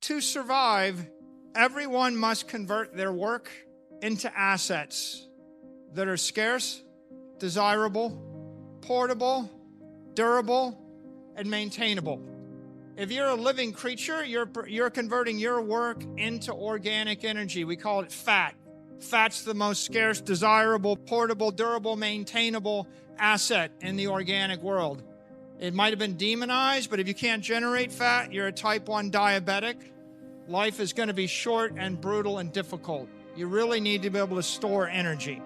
To survive, everyone must convert their work into assets that are scarce, desirable, portable, durable, and maintainable. If you're a living creature, you're converting your work into organic energy. We call it fat. Fat's the most scarce, desirable, portable, durable, maintainable asset in the organic world. It might have been demonized, but if you can't generate fat, you're a type 1 diabetic. Life is going to be short and brutal and difficult. You really need to be able to store energy.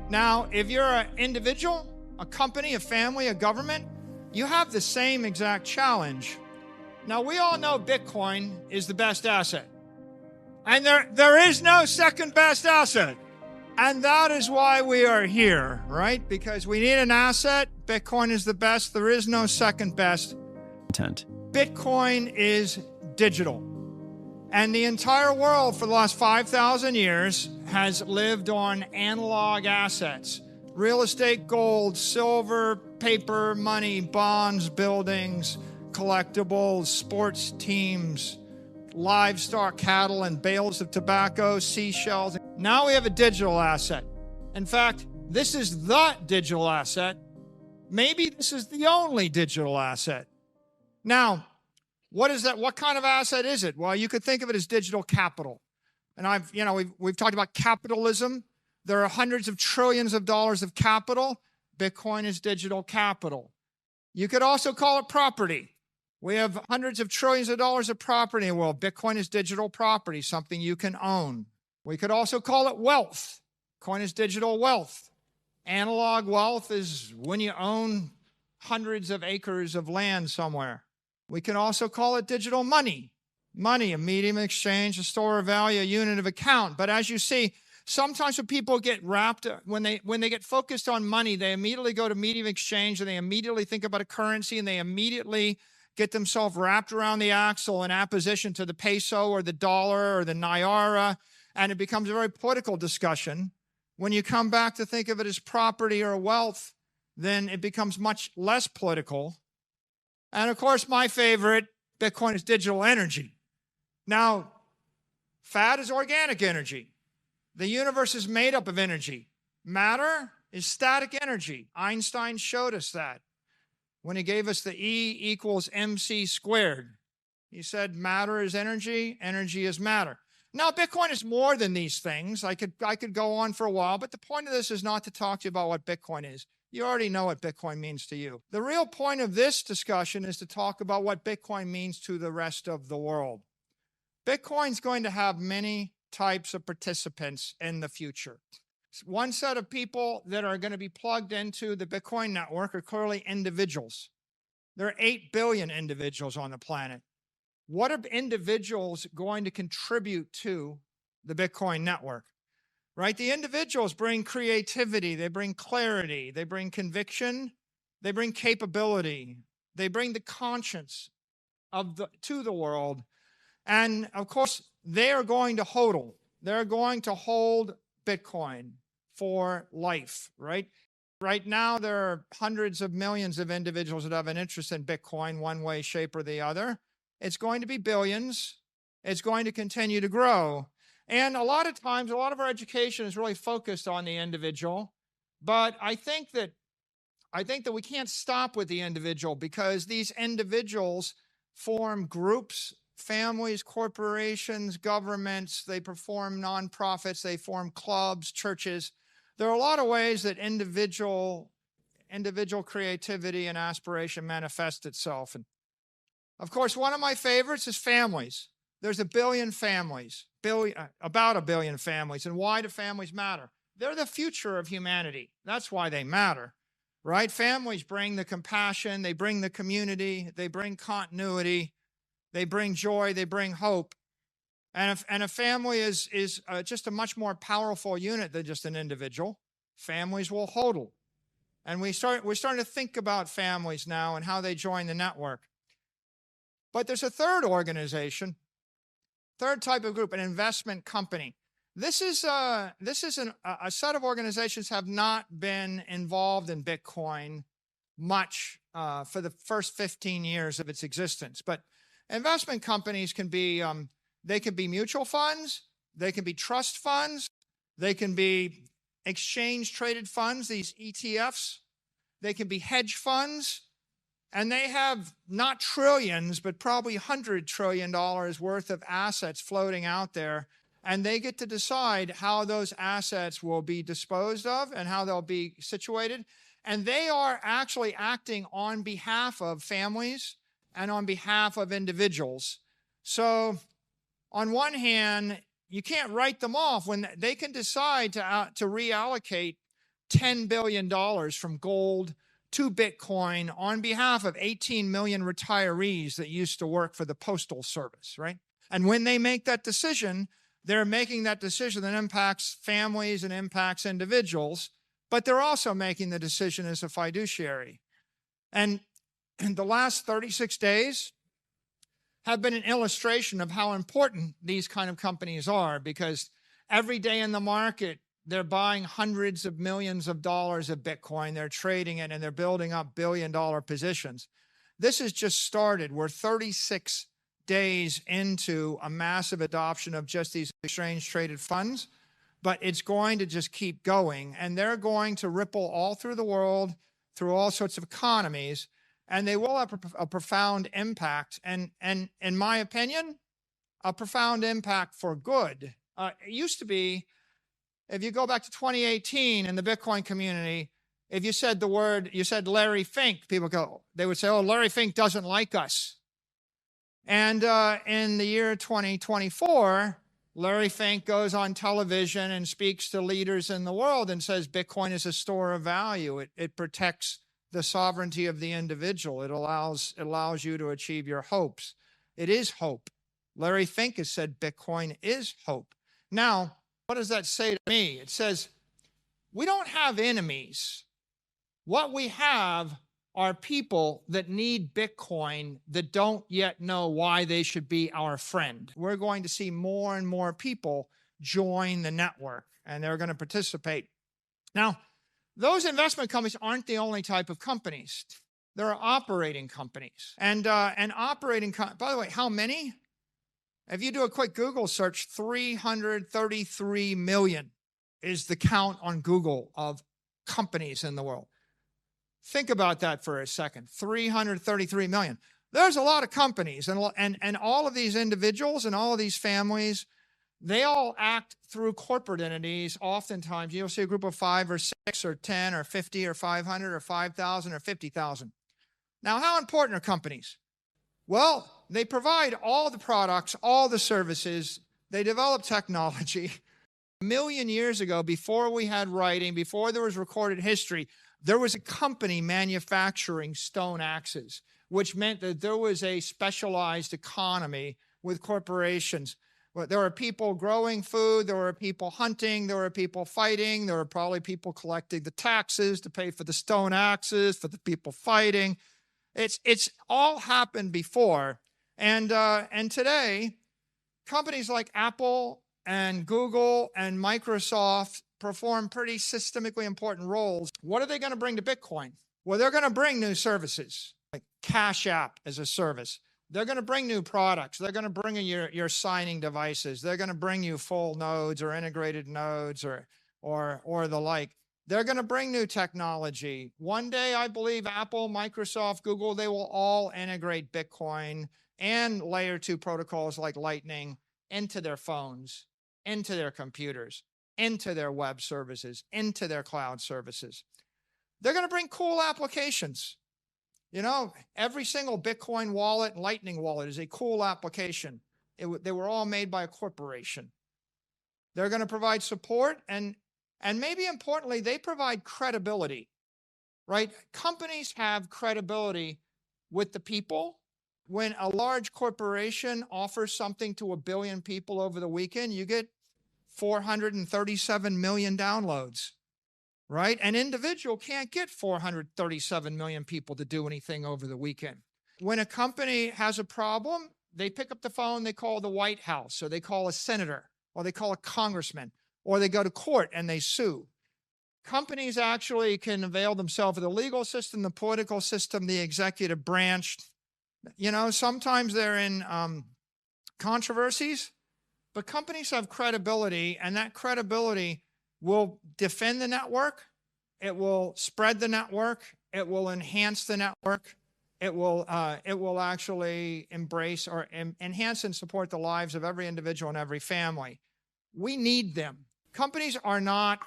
Now, if you're an individual, a company, a family, a government, you have the same exact challenge. Now, we all know Bitcoin is the best asset. And there is no second best asset. And that is why we are here, right? Because we need an asset. Bitcoin is the best. There is no second best. Bitcoin is digital. And the entire world for the last 5,000 years has lived on analog assets. Real estate, gold, silver, paper, money, bonds, buildings, collectibles, sports teams, livestock, cattle, and bales of tobacco, seashells. Now we have a digital asset. In fact, this is the digital asset. Maybe this is the only digital asset. Now, what is that? What kind of asset is it? Well, you could think of it as digital capital. And we've talked about capitalism. There are hundreds of trillions of dollars of capital. Bitcoin is digital capital. You could also call it property. We have hundreds of trillions of dollars of property in the world. Bitcoin is digital property, something you can own. We could also call it wealth. Bitcoin is digital wealth. Analog wealth is when you own hundreds of acres of land somewhere. We can also call it digital money. Money, a medium of exchange, a store of value, a unit of account. But as you see, sometimes when people get wrapped, when they get focused on money, they immediately go to medium of exchange and they immediately think about a currency and they immediately get themselves wrapped around the axle in apposition to the peso or the dollar or the naira, and it becomes a very political discussion. When you come back to think of it as property or wealth, then it becomes much less political. And of course, my favorite, Bitcoin is digital energy. Now, fat is organic energy. The universe is made up of energy. Matter is static energy. Einstein showed us that when he gave us the E equals mc squared. He said matter is energy, energy is matter. Now, Bitcoin is more than these things. I could go on for a while, but the point of this is not to talk to you about what Bitcoin is. You already know what Bitcoin means to you. The real point of this discussion is to talk about what Bitcoin means to the rest of the world. Bitcoin's going to have many types of participants in the future. One set of people that are going to be plugged into the Bitcoin network are clearly individuals. There are 8 billion individuals on the planet. What are individuals going to contribute to the Bitcoin network? Right? The individuals bring creativity, they bring clarity, they bring conviction, they bring capability, they bring the conscience to the world. And of course, they are going to hodl. They're going to hold Bitcoin for life, right? Right now, there are hundreds of millions of individuals that have an interest in Bitcoin one way, shape, or the other. It's going to be billions. It's going to continue to grow. And a lot of times, a lot of our education is really focused on the individual. But I think that we can't stop with the individual, because these individuals form groups, families, corporations, governments. They perform nonprofits. They form clubs, churches. There are a lot of ways that individual creativity and aspiration manifests itself. And of course, one of my favorites is families. There's about 1 billion families. And why do families matter? They're the future of humanity. That's why they matter, right? Families bring the compassion, they bring the community, they bring continuity, they bring joy, they bring hope. And a family is just a much more powerful unit than just an individual. Families will hodl. And we're starting to think about families now and how they join the network. But there's a third organization, third type of group, an investment company. This is a set of organizations have not been involved in Bitcoin much for the first 15 years of its existence. But investment companies can be They can be mutual funds. They can be trust funds. They can be exchange traded funds, these ETFs. They can be hedge funds. And they have not trillions, but probably $100 trillion worth of assets floating out there. And they get to decide how those assets will be disposed of and how they'll be situated. And they are actually acting on behalf of families and on behalf of individuals. So on one hand, you can't write them off when they can decide to reallocate $10 billion from gold to Bitcoin on behalf of 18 million retirees that used to work for the Postal Service, right? And when they make that decision, they're making that decision that impacts families and impacts individuals, but they're also making the decision as a fiduciary. And the last 36 days have been an illustration of how important these kind of companies are, because every day in the market, they're buying hundreds of millions of dollars of Bitcoin. They're trading it and they're building up billion-dollar positions. This has just started. We're 36 days into a massive adoption of just these exchange-traded funds, but it's going to just keep going. And they're going to ripple all through the world, through all sorts of economies, and they will have a profound impact. And in my opinion, a profound impact for good. It used to be, if you go back to 2018 in the Bitcoin community, if you said you said Larry Fink, they would say, oh, Larry Fink doesn't like us. And in the year 2024, Larry Fink goes on television and speaks to leaders in the world and says Bitcoin is a store of value. It protects the sovereignty of the individual. It allows you to achieve your hopes. It is hope. Larry Fink has said Bitcoin is hope. Now, what does that say to me? It says, we don't have enemies. What we have are people that need Bitcoin that don't yet know why they should be our friend. We're going to see more and more people join the network, and they're going to participate. Now, those investment companies aren't the only type of companies. There are operating companies. And by the way, how many? If you do a quick Google search, 333 million is the count on Google of companies in the world. Think about that for a second, 333 million. There's a lot of companies, and all of these individuals and all of these families, they all act through corporate entities. Oftentimes, you'll see a group of 5 or 6 or 10 or 50 or 500 or 5,000 or 50,000. Now, how important are companies? Well, they provide all the products, all the services. They develop technology. A million years ago, before we had writing, before there was recorded history, there was a company manufacturing stone axes, which meant that there was a specialized economy with corporations. There were people growing food, there were people hunting, there were people fighting, there were probably people collecting the taxes to pay for the stone axes, for the people fighting. It's all happened before. And today, companies like Apple and Google and Microsoft perform pretty systemically important roles. What are they going to bring to Bitcoin? Well, they're going to bring new services, like Cash App as a service. They're going to bring new products. They're going to bring in your signing devices. They're going to bring you full nodes or integrated nodes or the like. They're going to bring new technology. One day, I believe Apple, Microsoft, Google, they will all integrate Bitcoin and layer 2 protocols like Lightning into their phones, into their computers, into their web services, into their cloud services. They're going to bring cool applications. You know, every single Bitcoin wallet, Lightning wallet is a cool application. They were all made by a corporation. They're going to provide support and maybe importantly, they provide credibility, right? Companies have credibility with the people. When a large corporation offers something to 1 billion people over the weekend, you get 437 million downloads, right? An individual can't get 437 million people to do anything over the weekend. When a company has a problem, they pick up the phone, they call the White House, or they call a senator, or they call a congressman, or they go to court and they sue. Companies actually can avail themselves of the legal system, the political system, the executive branch. You know, sometimes they're in controversies, but companies have credibility, and that credibility will defend the network. It will spread the network. It will enhance the network. It will actually embrace or enhance and support the lives of every individual and every family. We need them. Companies are not,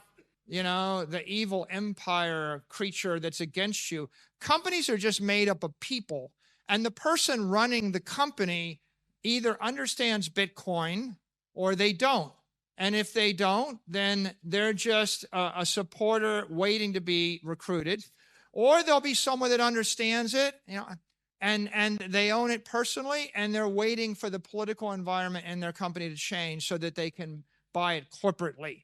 the evil empire creature that's against you. Companies are just made up of people. And the person running the company either understands Bitcoin or they don't. And if they don't, then they're just a supporter waiting to be recruited. Or there'll be someone that understands it, and they own it personally, and they're waiting for the political environment in their company to change so that they can buy it corporately.